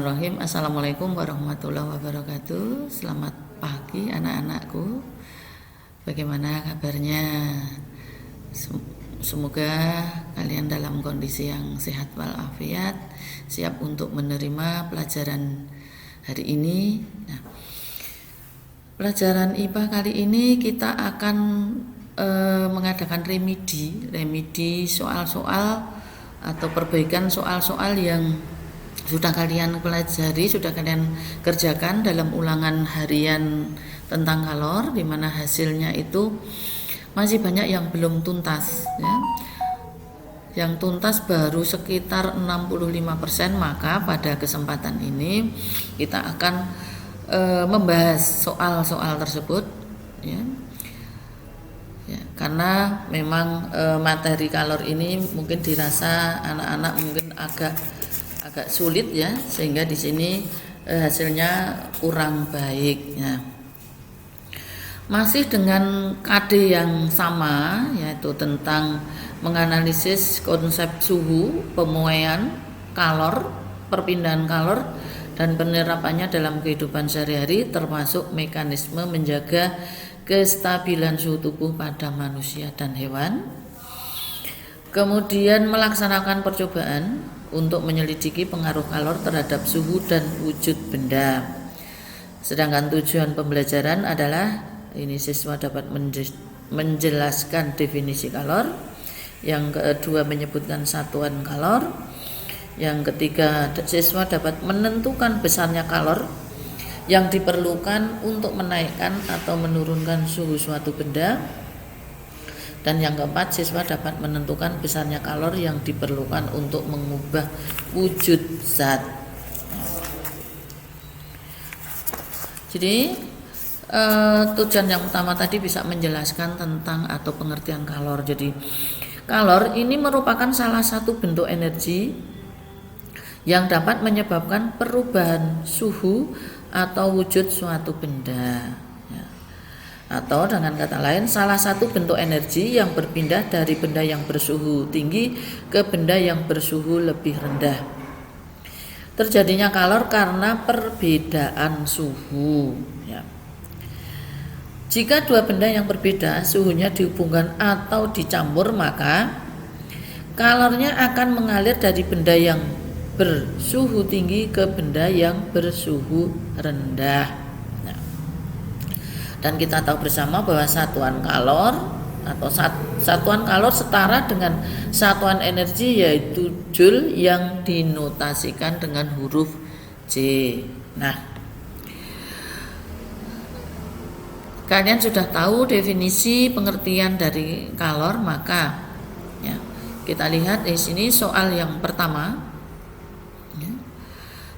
Bismillahirrahmanirrahim. Assalamualaikum warahmatullahi wabarakatuh. Selamat pagi anak-anakku. Bagaimana kabarnya? Semoga kalian dalam kondisi yang sehat walafiat, siap untuk menerima pelajaran hari ini. Nah, pelajaran IPA kali ini kita akan mengadakan remedi soal-soal atau perbaikan soal-soal yang sudah kalian pelajari, sudah kalian kerjakan dalam ulangan harian tentang kalor, di mana hasilnya itu masih banyak yang belum tuntas ya. Yang tuntas baru sekitar 65%, maka pada kesempatan ini kita akan membahas soal-soal tersebut ya. Ya, karena memang materi kalor ini mungkin dirasa anak-anak mungkin agak sulit ya, sehingga di sini hasilnya kurang baik ya. Masih dengan KD yang sama, yaitu tentang menganalisis konsep suhu, pemuaian kalor, perpindahan kalor, dan penerapannya dalam kehidupan sehari-hari, termasuk mekanisme menjaga kestabilan suhu tubuh pada manusia dan hewan. Kemudian melaksanakan percobaan untuk menyelidiki pengaruh kalor terhadap suhu dan wujud benda. Sedangkan tujuan pembelajaran adalah ini siswa dapat menjelaskan definisi kalor, yang kedua menyebutkan satuan kalor, yang ketiga siswa dapat menentukan besarnya kalor yang diperlukan untuk menaikkan atau menurunkan suhu suatu benda, dan yang keempat siswa dapat menentukan besarnya kalor yang diperlukan untuk mengubah wujud zat. Jadi tujuan yang utama tadi bisa menjelaskan tentang atau pengertian kalor. Jadi kalor ini merupakan salah satu bentuk energi yang dapat menyebabkan perubahan suhu atau wujud suatu benda ya. Atau dengan kata lain, salah satu bentuk energi yang berpindah dari benda yang bersuhu tinggi ke benda yang bersuhu lebih rendah. Terjadinya kalor karena perbedaan suhu ya. Jika dua benda yang berbeda suhunya dihubungkan atau dicampur, maka kalornya akan mengalir dari benda yang bersuhu tinggi ke benda yang bersuhu rendah. Nah, dan kita tahu bersama bahwa satuan kalor atau satuan kalor setara dengan satuan energi, yaitu Joule, yang dinotasikan dengan huruf J. Nah, kalian sudah tahu definisi pengertian dari kalor, maka ya, kita lihat di sini soal yang pertama.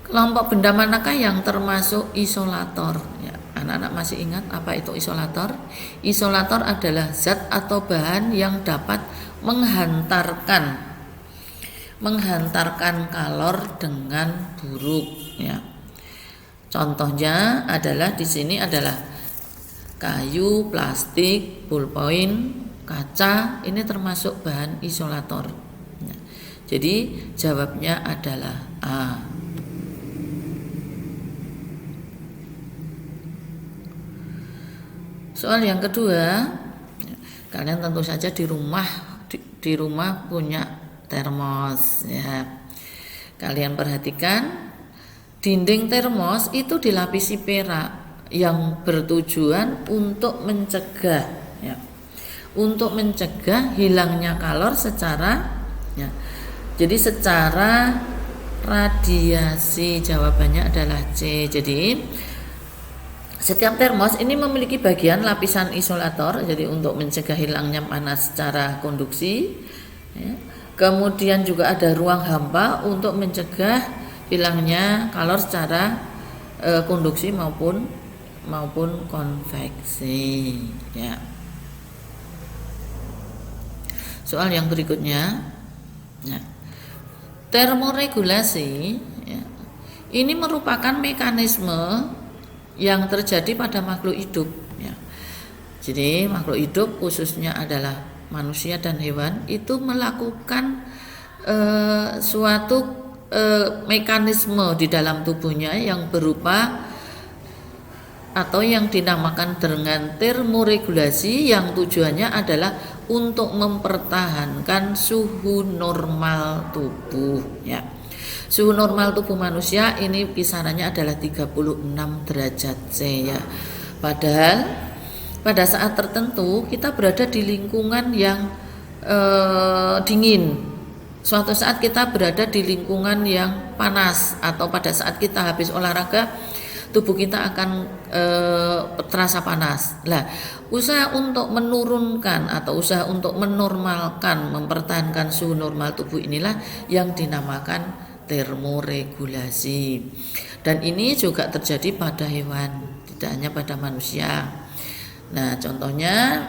Kelompok benda manakah yang termasuk isolator? Ya, anak-anak masih ingat apa itu isolator? Isolator adalah zat atau bahan yang dapat menghantarkan kalor dengan buruk. Ya. Contohnya adalah di sini adalah kayu, plastik, ballpoint, kaca. Ini termasuk bahan isolator. Ya. Jadi jawabnya adalah A. Soal yang kedua, kalian tentu saja di rumah punya termos ya. Kalian perhatikan dinding termos itu dilapisi perak yang bertujuan untuk mencegah hilangnya kalor secara ya. Jadi secara radiasi, jawabannya adalah C. Jadi setiap termos ini memiliki bagian lapisan isolator, jadi untuk mencegah hilangnya panas secara konduksi ya. Kemudian juga ada ruang hampa untuk mencegah hilangnya kalor secara konduksi maupun konveksi ya. Soal yang berikutnya ya. Termoregulasi ya, ini merupakan mekanisme yang terjadi pada makhluk hidup ya. Jadi makhluk hidup khususnya adalah manusia dan hewan itu melakukan suatu mekanisme di dalam tubuhnya yang berupa atau yang dinamakan dengan termoregulasi, yang tujuannya adalah untuk mempertahankan suhu normal tubuh ya. Suhu normal tubuh manusia ini kisarannya adalah 36 derajat C ya. Padahal pada saat tertentu kita berada di lingkungan yang dingin. Suatu saat kita berada di lingkungan yang panas, atau pada saat kita habis olahraga tubuh kita akan terasa panas. Lah, usaha untuk menurunkan atau usaha untuk menormalkan, mempertahankan suhu normal tubuh inilah yang dinamakan termoregulasi. Dan ini juga terjadi pada hewan, tidak hanya pada manusia. Nah, contohnya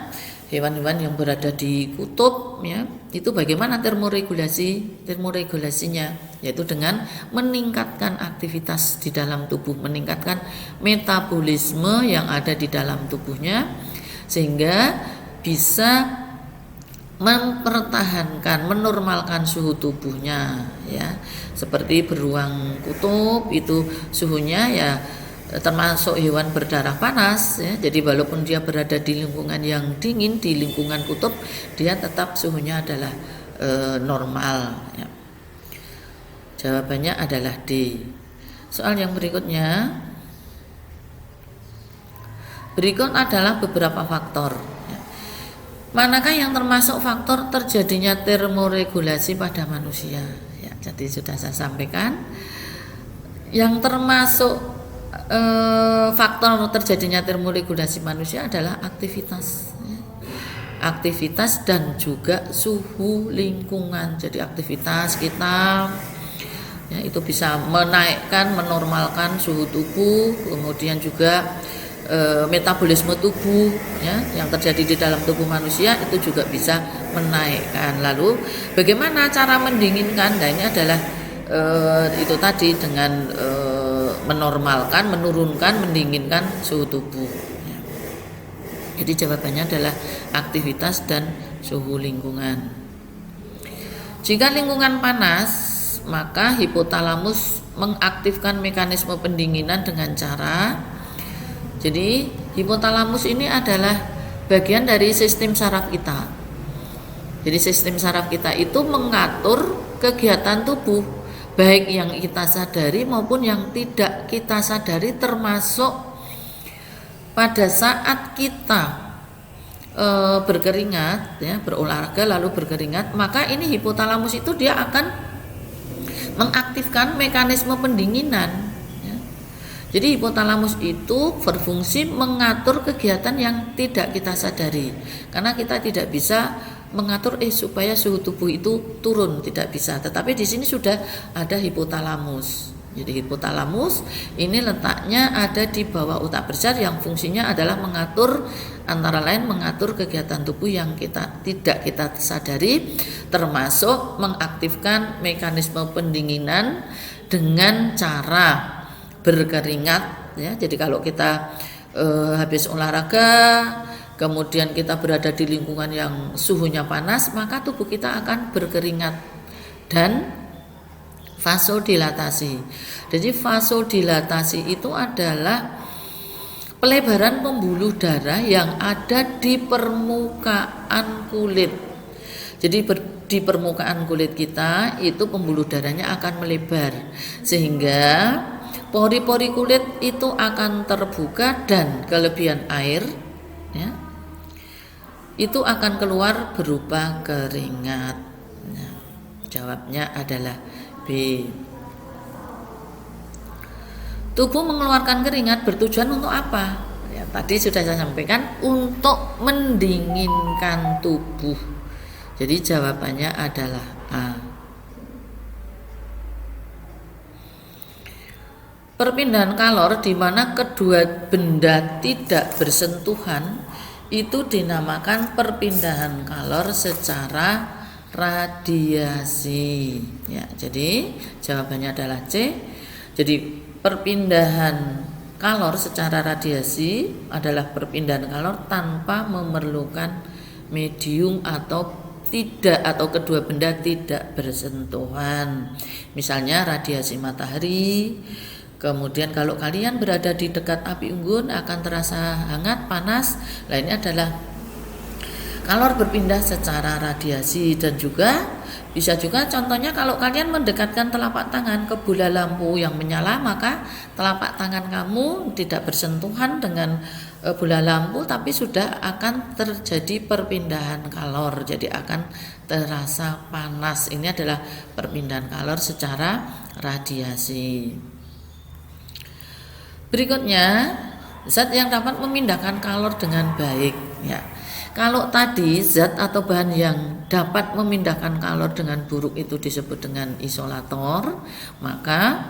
hewan-hewan yang berada di kutub ya, itu bagaimana termoregulasinya, yaitu dengan meningkatkan aktivitas di dalam tubuh, meningkatkan metabolisme yang ada di dalam tubuhnya, sehingga bisa mempertahankan, menormalkan suhu tubuhnya ya. Seperti beruang kutub itu suhunya ya termasuk hewan berdarah panas ya. Jadi walaupun dia berada di lingkungan yang dingin, di lingkungan kutub, dia tetap suhunya adalah normal ya. Jawabannya adalah D. Soal yang berikutnya, berikut adalah beberapa faktor ya. Manakah yang termasuk faktor terjadinya termoregulasi pada manusia ya. Jadi sudah saya sampaikan, yang termasuk faktor terjadinya termoregulasi manusia adalah aktivitas ya. Aktivitas dan juga suhu lingkungan. Jadi aktivitas kita ya, itu bisa menaikkan, menormalkan suhu tubuh, kemudian juga metabolisme tubuh ya, yang terjadi di dalam tubuh manusia itu juga bisa menaikkan. Lalu bagaimana cara mendinginkan? Nah, ini adalah itu tadi dengan menormalkan, menurunkan, mendinginkan suhu tubuh ya. Jadi jawabannya adalah aktivitas dan suhu lingkungan. Jika lingkungan panas, maka hipotalamus mengaktifkan mekanisme pendinginan dengan cara, jadi hipotalamus ini adalah bagian dari sistem saraf kita. Jadi sistem saraf kita itu mengatur kegiatan tubuh, baik yang kita sadari maupun yang tidak kita sadari, termasuk pada saat kita berkeringat ya, berolahraga lalu berkeringat, maka ini hipotalamus itu dia akan mengaktifkan mekanisme pendinginan ya. Jadi hipotalamus itu berfungsi mengatur kegiatan yang tidak kita sadari, karena kita tidak bisa mengatur supaya suhu tubuh itu turun, tidak bisa. Tetapi di sini sudah ada hipotalamus. Jadi hipotalamus ini letaknya ada di bawah otak besar, yang fungsinya adalah mengatur, antara lain mengatur kegiatan tubuh yang tidak kita sadari, termasuk mengaktifkan mekanisme pendinginan dengan cara berkeringat ya. Jadi kalau kita habis olahraga, kemudian kita berada di lingkungan yang suhunya panas, maka tubuh kita akan berkeringat dan vasodilatasi. Jadi vasodilatasi itu adalah pelebaran pembuluh darah yang ada di permukaan kulit. Jadi di permukaan kulit kita itu pembuluh darahnya akan melebar, sehingga pori-pori kulit itu akan terbuka dan kelebihan air ya, itu akan keluar berupa keringat. Nah, jawabnya adalah B. Tubuh mengeluarkan keringat bertujuan untuk apa? Ya, tadi sudah saya sampaikan, untuk mendinginkan tubuh. Jadi jawabannya adalah A. Perpindahan kalor di mana kedua benda tidak bersentuhan itu dinamakan perpindahan kalor secara radiasi ya. Jadi jawabannya adalah C. Jadi perpindahan kalor secara radiasi adalah perpindahan kalor tanpa memerlukan medium atau tidak atau kedua benda tidak bersentuhan. Misalnya radiasi matahari. Kemudian kalau kalian berada di dekat api unggun akan terasa hangat, panas. Nah, ini adalah kalor berpindah secara radiasi. Dan juga bisa juga contohnya kalau kalian mendekatkan telapak tangan ke bola lampu yang menyala, maka telapak tangan kamu tidak bersentuhan dengan bola lampu, tapi sudah akan terjadi perpindahan kalor, jadi akan terasa panas. Ini adalah perpindahan kalor secara radiasi. Berikutnya, zat yang dapat memindahkan kalor dengan baik. Ya, kalau tadi zat atau bahan yang dapat memindahkan kalor dengan buruk itu disebut dengan isolator, maka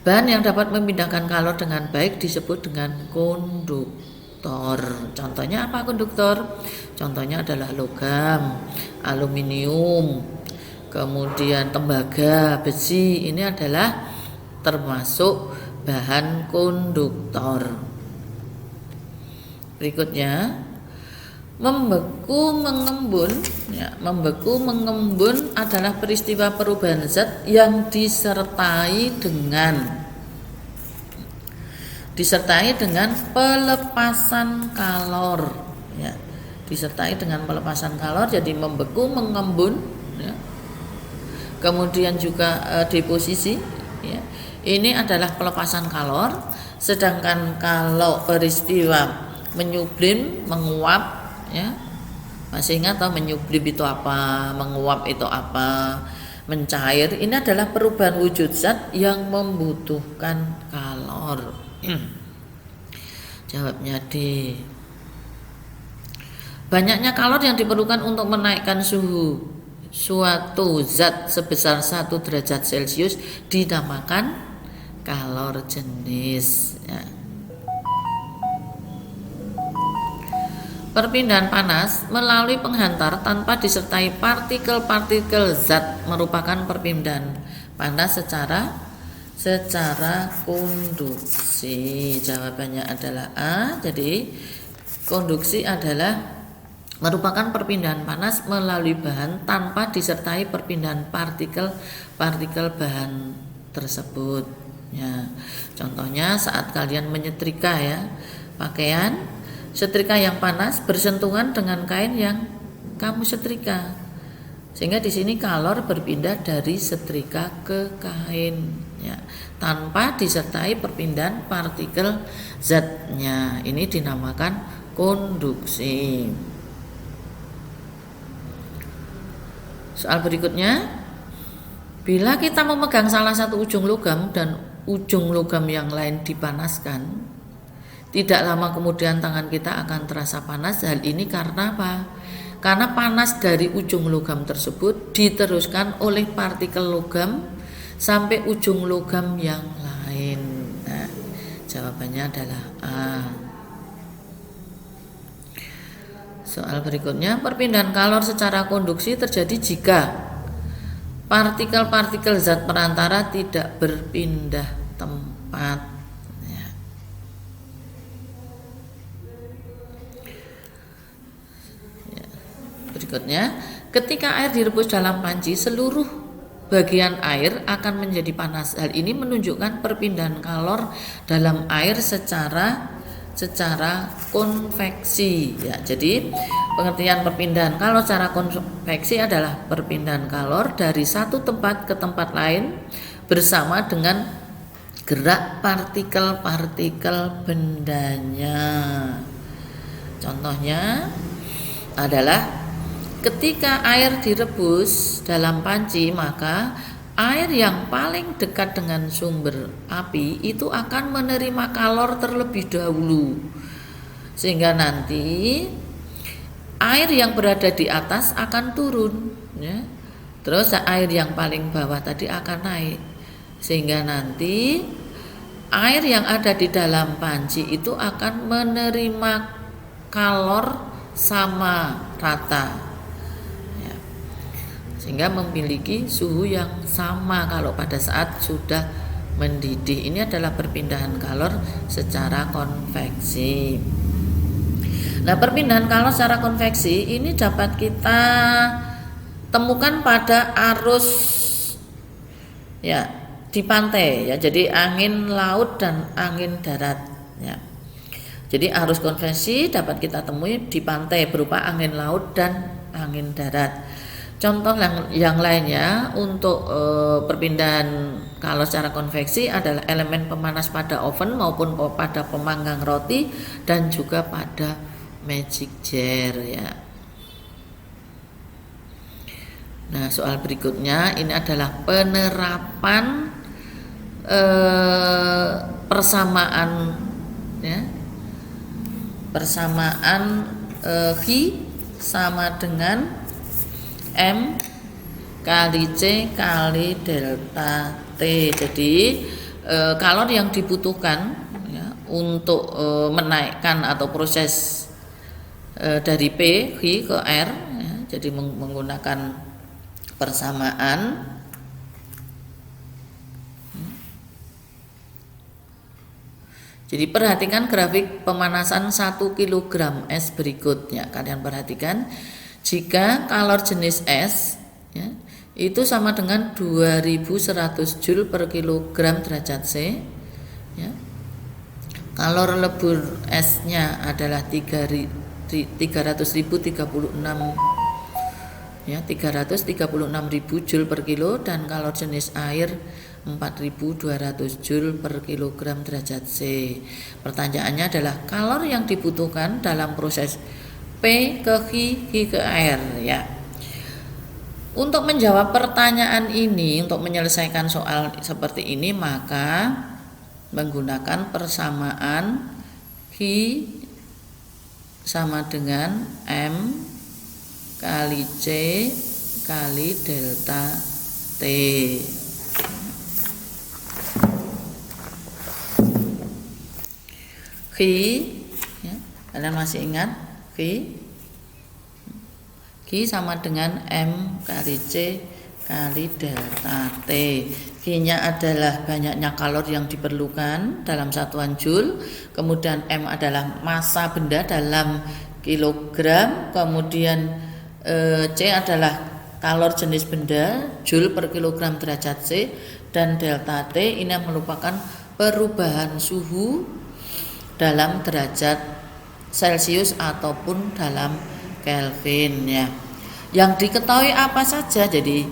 bahan yang dapat memindahkan kalor dengan baik disebut dengan konduktor. Contohnya apa konduktor? Contohnya adalah logam, aluminium, kemudian tembaga, besi. Ini adalah termasuk bahan konduktor. Berikutnya, membeku mengembun. Ya, membeku mengembun adalah peristiwa perubahan zat yang disertai dengan pelepasan kalor. Ya, disertai dengan pelepasan kalor, jadi membeku mengembun. Ya. Kemudian juga deposisi. Ya. Ini adalah pelepasan kalor. Sedangkan kalau peristiwa menyublim, menguap, ya, masih ingat atau menyublim itu apa, menguap itu apa, mencair, ini adalah perubahan wujud zat yang membutuhkan kalor. Jawabnya D. Banyaknya kalor yang diperlukan untuk menaikkan suhu suatu zat sebesar 1 derajat Celcius dinamakan kalor jenis. Ya. Perpindahan panas melalui penghantar tanpa disertai partikel-partikel zat merupakan perpindahan panas secara konduksi. Jawabannya adalah A. Jadi konduksi adalah merupakan perpindahan panas melalui bahan tanpa disertai perpindahan partikel bahan tersebut. Ya, contohnya saat kalian menyetrika ya pakaian, setrika yang panas bersentuhan dengan kain yang kamu setrika, sehingga di sini kalor berpindah dari setrika ke kain, ya, tanpa disertai perpindahan partikel zatnya. Ini dinamakan konduksi. Soal berikutnya, bila kita memegang salah satu ujung logam dan ujung logam yang lain dipanaskan, tidak lama kemudian tangan kita akan terasa panas. Hal ini karena apa? Karena panas dari ujung logam tersebut diteruskan oleh partikel logam sampai ujung logam yang lain. Nah, jawabannya adalah A. Soal berikutnya, perpindahan kalor secara konduksi terjadi jika partikel-partikel zat perantara tidak berpindah tempat. Ya. Ya. Berikutnya, ketika air direbus dalam panci, seluruh bagian air akan menjadi panas. Hal ini menunjukkan perpindahan kalor dalam air secara konveksi. Ya, jadi pengertian perpindahan kalor secara konveksi adalah perpindahan kalor dari satu tempat ke tempat lain bersama dengan gerak partikel-partikel bendanya. Contohnya adalah ketika air direbus dalam panci, maka air yang paling dekat dengan sumber api itu akan menerima kalor terlebih dahulu, sehingga nanti air yang berada di atas akan turun, ya. Terus air yang paling bawah tadi akan naik, sehingga nanti air yang ada di dalam panci itu akan menerima kalor sama rata, sehingga memiliki suhu yang sama kalau pada saat sudah mendidih. Ini adalah perpindahan kalor secara konveksi. Nah, perpindahan kalor secara konveksi ini dapat kita temukan pada arus ya di pantai ya. Jadi angin laut dan angin darat ya. Jadi arus konveksi dapat kita temui di pantai berupa angin laut dan angin darat. Contoh yang lainnya untuk perpindahan kalor secara konveksi adalah elemen pemanas pada oven maupun pada pemanggang roti dan juga pada magic jar ya. Nah, soal berikutnya ini adalah penerapan persamaan ya. Persamaan Hi sama dengan M kali C kali delta T. Jadi kalor yang dibutuhkan ya, untuk menaikkan atau proses dari P Hi ke R ya, jadi menggunakan persamaan Jadi perhatikan grafik pemanasan 1 kg es berikutnya. Kalian perhatikan jika kalor jenis es ya, itu sama dengan 2100 Joule per kilogram derajat C ya. Kalor lebur esnya adalah 300.036 ya, 336.000 Joule per kilo dan kalor jenis air 4.200 Joule per kilogram derajat C. Pertanyaannya adalah kalor yang dibutuhkan dalam proses P ke Hi ke R ya. Untuk menjawab pertanyaan ini, untuk menyelesaikan soal seperti ini, maka menggunakan persamaan Hi sama dengan M kali C kali delta T. Hi ya, kalian masih ingat Hi sama dengan M kali C kali delta T. Q-nya adalah banyaknya kalor yang diperlukan dalam satuan Joule, kemudian M adalah massa benda dalam kilogram, kemudian C adalah kalor jenis benda Joule per kilogram derajat C, dan delta T ini merupakan perubahan suhu dalam derajat Celcius ataupun dalam Kelvin ya. Yang diketahui apa saja? Jadi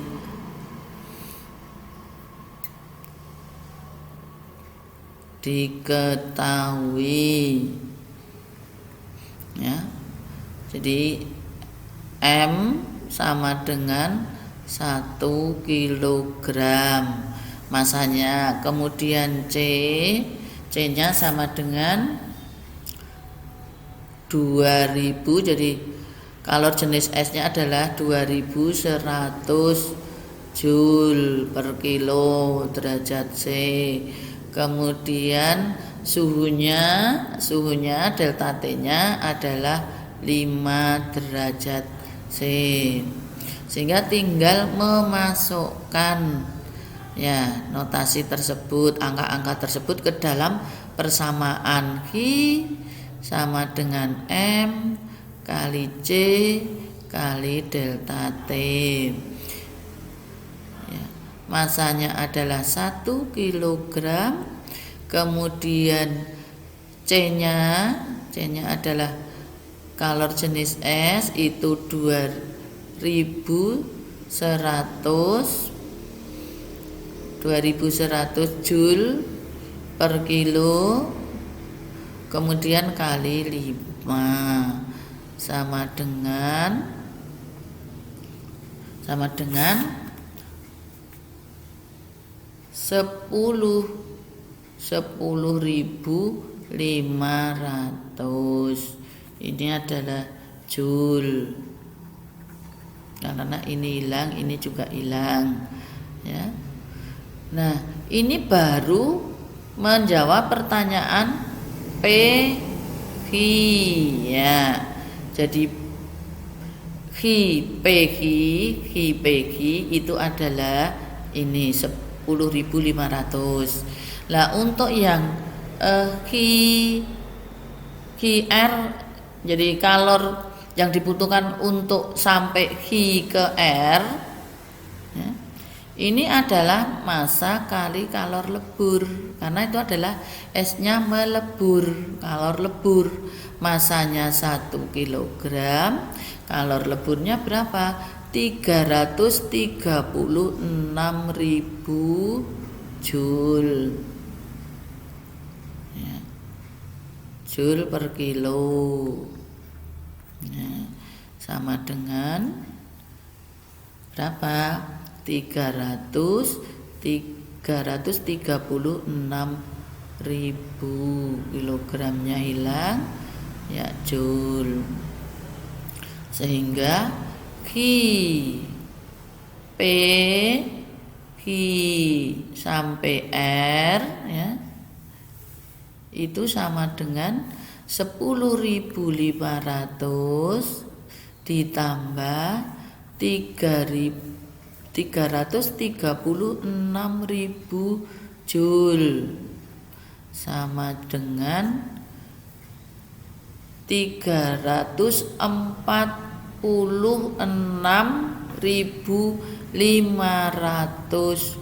diketahui ya. Jadi M sama dengan 1 kilogram masanya, kemudian C-nya sama dengan 2000, jadi kalor jenis S-nya adalah 2100 Joule per kilo derajat C. Kemudian suhunya delta T-nya adalah 5 derajat C. Sehingga tinggal memasukkan ya notasi tersebut, angka-angka tersebut ke dalam persamaan Hi sama dengan M kali C kali delta T ya, masanya adalah 1 kilogram, kemudian C-nya adalah kalor jenis S itu 2100 Joule per kilo, kemudian kali 5 sama dengan 10.500. Ini adalah Joule. Karena ini hilang, ini juga hilang ya. Nah, ini baru menjawab pertanyaan P Hi ya. Jadi Hi P Hi itu adalah ini 10.500. Lah untuk yang QR Jadi kalor yang dibutuhkan untuk sampai Q ke R ya, ini adalah massa kali kalor lebur, karena itu adalah S-nya melebur, kalor lebur. Massanya 1 kg, kalor leburnya berapa? 336.000 Joule ya, Joule per kilo ya, sama dengan berapa? 336.000 kilogramnya hilang ya, Joule. Sehingga Q P Q sampai R ya, itu sama dengan 10.500 ditambah 336.000 Joule sama dengan 346.500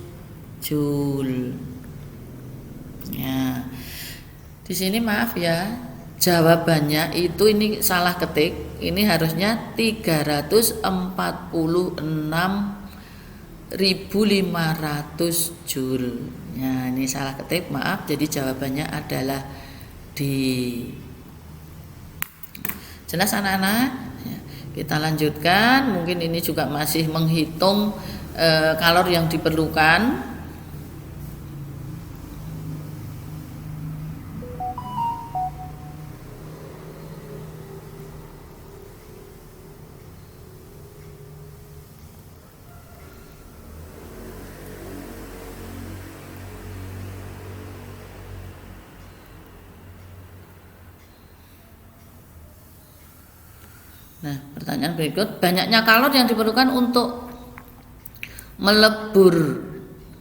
Joule. Ya. Di sini maaf ya, jawabannya itu ini salah ketik. Ini harusnya 346.500 Joule. Ya, ini salah ketik, maaf. Jadi jawabannya adalah D. Jelas anak-anak? Ya, kita lanjutkan. Mungkin ini juga masih menghitung kalor yang diperlukan. Nah, pertanyaan berikut, banyaknya kalor yang diperlukan untuk melebur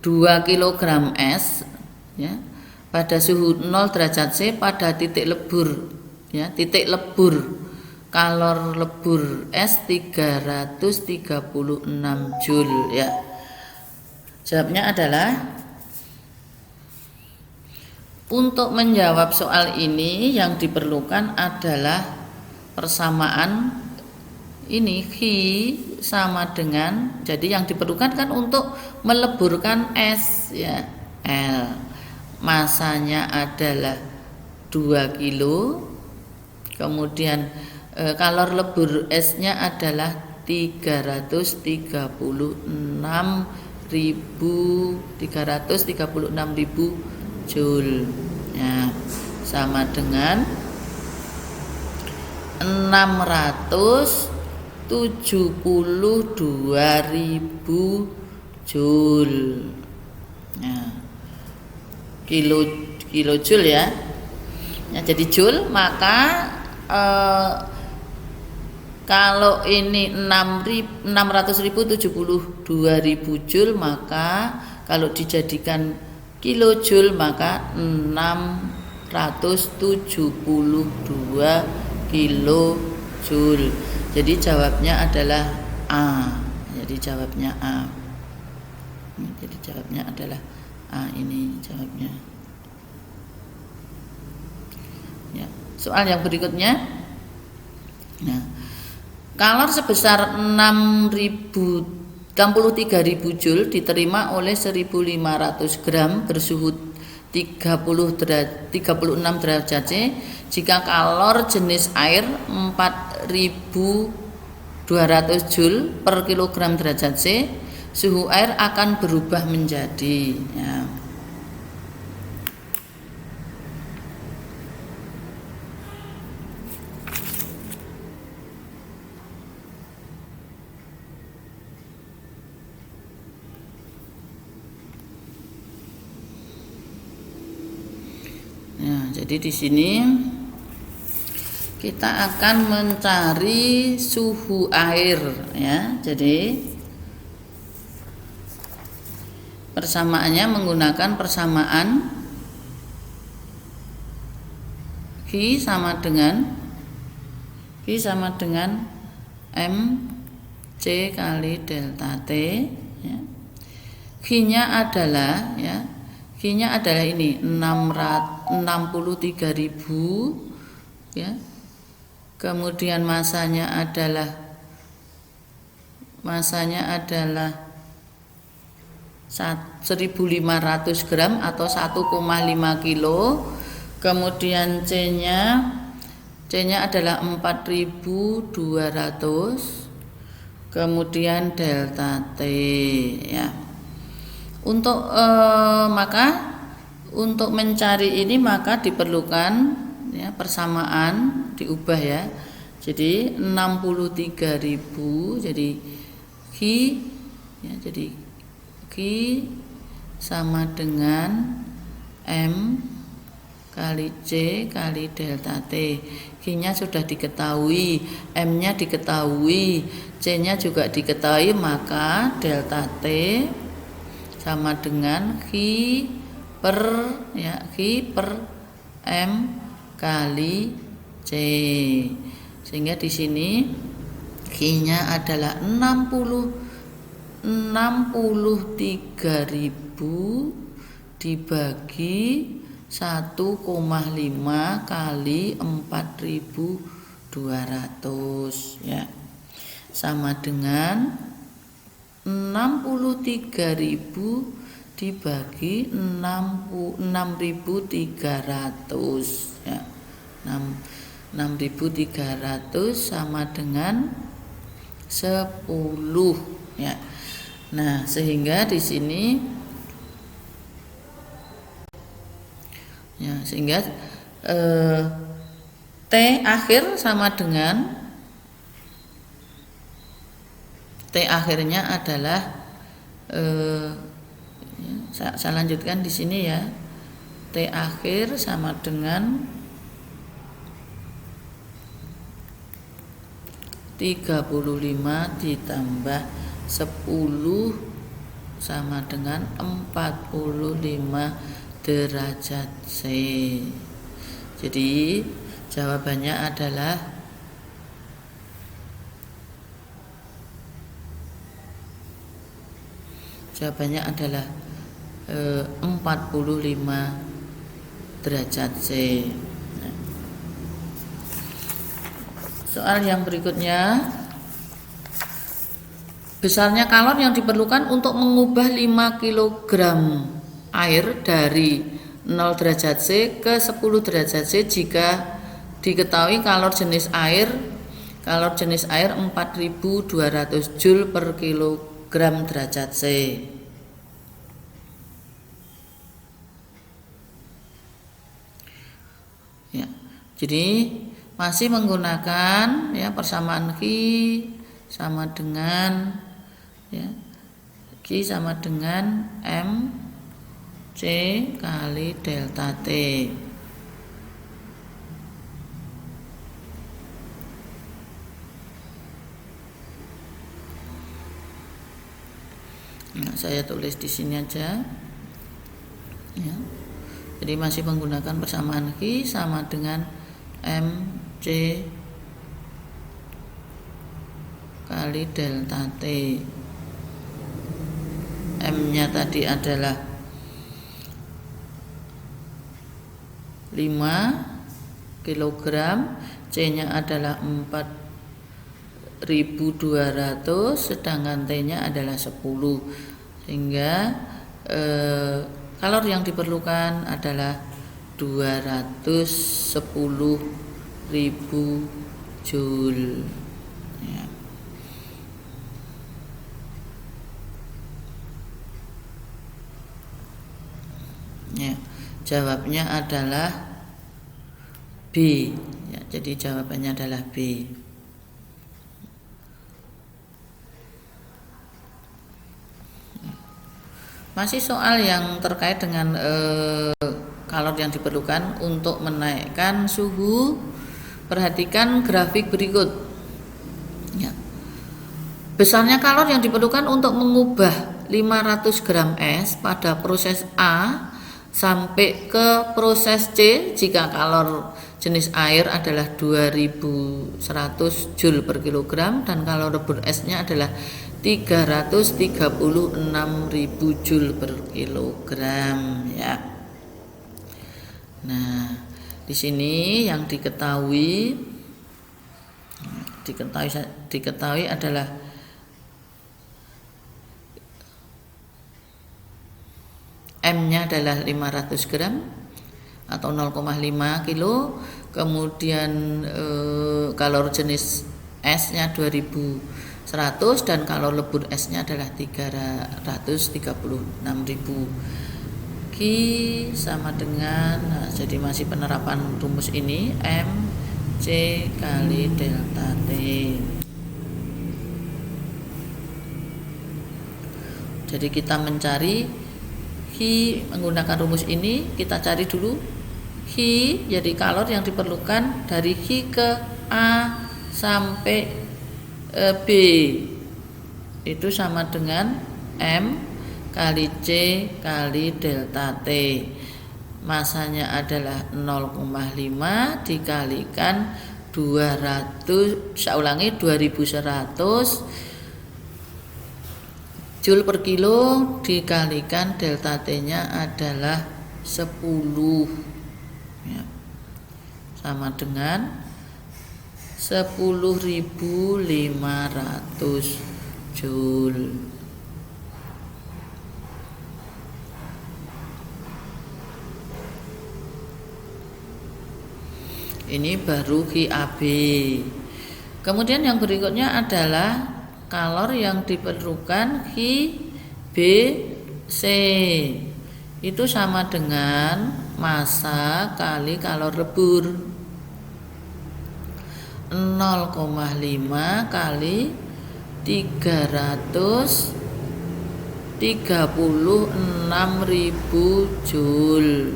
2 kg es ya, pada suhu 0 derajat C pada titik lebur ya, titik lebur kalor lebur es 336 Joule ya. Jawabnya adalah, untuk menjawab soal ini yang diperlukan adalah persamaan ini Q sama dengan, jadi yang diperlukan kan untuk meleburkan es ya, L. Masanya adalah 2 kilo. Kemudian kalor lebur esnya adalah 336.000 Joule ya, sama dengan 672.000 Joule ya, kilojoule ya. Ya, jadi Joule, maka kalau ini 600.072.000 Joule, maka kalau dijadikan kilojoule maka 672 kilojoule. Jadi jawabnya adalah A. Jadi jawabnya A. Jadi jawabnya adalah A, ini jawabnya. Ya, soal yang berikutnya. Nah, kalor sebesar 63.000 Joule diterima oleh 1.500 gram bersuhu 36 derajat C jika kalor jenis air 4.200 Joule per kilogram derajat C, suhu air akan berubah menjadi ya. Ya, jadi di sini kita akan mencari suhu air ya. Jadi persamaannya menggunakan persamaan Q sama dengan Q sama dengan M C kali delta T, ya. Q-nya adalah, ya, Q-nya adalah ini 63.000, ya. Kemudian masanya adalah 1.500 gram atau 1,5 kilo. Kemudian C-nya adalah 4.200. Kemudian delta T, ya. Untuk mencari ini maka diperlukan, ya, persamaan diubah, ya. Jadi 63.000 jadi Q, ya, jadi Q sama dengan M kali C kali delta T. Q-nya sudah diketahui, M-nya diketahui, C-nya juga diketahui, maka delta T sama dengan Q per M kali C. Sehingga di sini Q-nya adalah 63.000 dibagi 1,5 kali 4.200, ya, sama dengan 63.000 dibagi 6.300, ya. 6.300 sama dengan 10, ya. Nah, sehingga di sini, ya, sehingga T akhir sama dengan T akhirnya adalah saya lanjutkan di sini, ya. T akhir sama dengan 35 ditambah 10 sama dengan 45 derajat C. Jadi jawabannya adalah Jawabannya adalah 45 derajat C. Nah, soal yang berikutnya, besarnya kalor yang diperlukan untuk mengubah 5 kg air dari 0 derajat C ke 10 derajat C jika diketahui kalor jenis air 4.200 Joule per kilogram derajat C. Ya, jadi masih menggunakan, ya, persamaan Q sama dengan, ya, Q sama dengan M C kali delta T. Nah, saya tulis di sini aja, ya. Jadi masih menggunakan persamaan Q sama dengan M C kali delta T. M-nya tadi adalah 5 kg, C-nya adalah 4.200, sedangkan T-nya adalah 10. Sehingga kalor yang diperlukan adalah 210.000 Joule, ya. Ya, jawabnya adalah B, ya, jadi jawabannya adalah B. Masih soal yang terkait dengan kalor yang diperlukan untuk menaikkan suhu. Perhatikan grafik berikut, ya. Besarnya kalor yang diperlukan untuk mengubah 500 gram es pada proses A sampai ke proses C jika kalor jenis air adalah 2100 Joule per kilogram dan kalor lebur esnya adalah 336.000 Joule per kilogram ya. Nah, di sini yang diketahui adalah M-nya adalah 500 gram atau 0,5 kilo, kemudian kalor jenis S-nya 2100 dan kalor lebur S-nya adalah 336.000. Q sama dengan, nah, jadi masih penerapan rumus ini, M C kali delta T. Jadi kita mencari Q menggunakan rumus ini, kita cari dulu Q, jadi kalor yang diperlukan dari Q ke A sampai B itu sama dengan M kali C kali delta T. Masanya adalah 0,5 dikalikan 200, saya ulangi, 2100 Joule per kilo dikalikan delta T-nya adalah 10 ya, sama dengan 10.500 Joule. Ini baru QAB. Kemudian yang berikutnya adalah kalor yang diperlukan QBC. Itu sama dengan massa kali kalor lebur. 0,5 kali 336.000 Joule.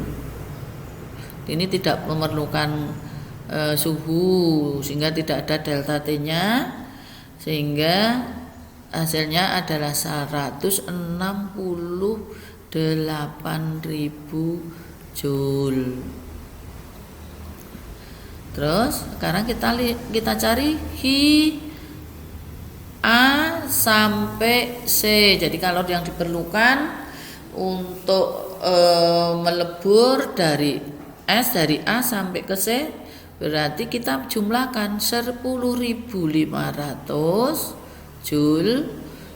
Ini tidak memerlukan suhu sehingga tidak ada delta T-nya, sehingga hasilnya adalah 168.000 Joule. Terus sekarang kita cari Q A sampai C. Jadi kalor yang diperlukan untuk melebur dari S dari A sampai ke C, berarti kita jumlahkan 10.500 Joule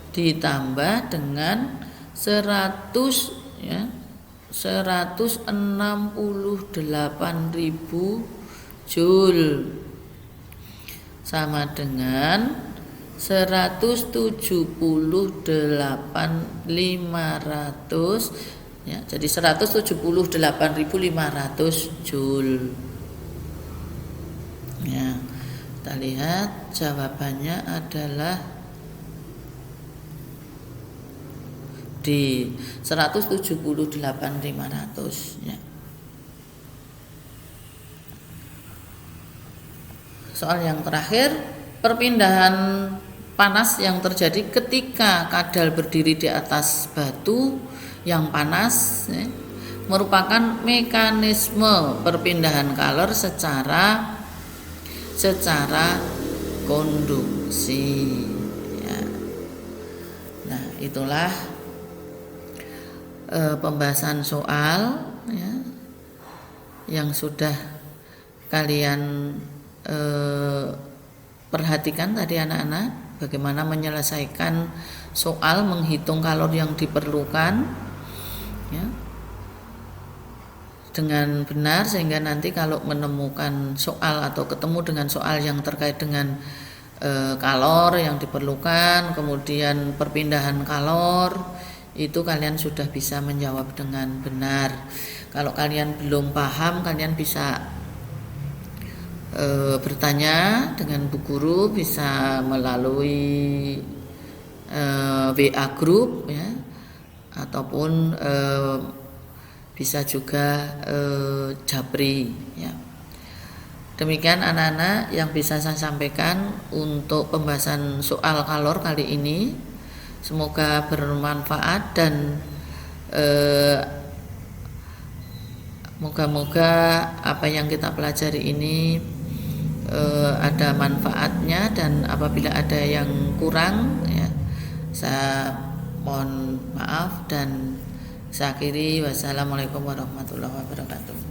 ditambah dengan 168.000 Joule sama dengan 178.500 ya, jadi 178.500 Joule. Ya, kita lihat jawabannya adalah di 178.500 ya. Soal yang terakhir, perpindahan panas yang terjadi ketika kadal berdiri di atas batu yang panas ya, merupakan mekanisme perpindahan kalor secara konduksi ya. Nah, itulah pembahasan soal ya, yang sudah kalian perhatikan tadi anak-anak, bagaimana menyelesaikan soal menghitung kalor yang diperlukan ya, dengan benar, sehingga nanti kalau menemukan soal atau ketemu dengan soal yang terkait dengan kalor yang diperlukan, kemudian perpindahan kalor, itu kalian sudah bisa menjawab dengan benar. Kalau kalian belum paham, kalian bisa bertanya dengan Bu Guru, bisa melalui WA group ya, ataupun bisa juga japri ya. Demikian anak-anak yang bisa saya sampaikan untuk pembahasan soal kalor kali ini. Semoga bermanfaat dan Moga-moga apa yang kita pelajari ini ada manfaatnya, dan apabila ada yang kurang ya saya mohon maaf dan saya akhiri. Wassalamualaikum warahmatullahi wabarakatuh.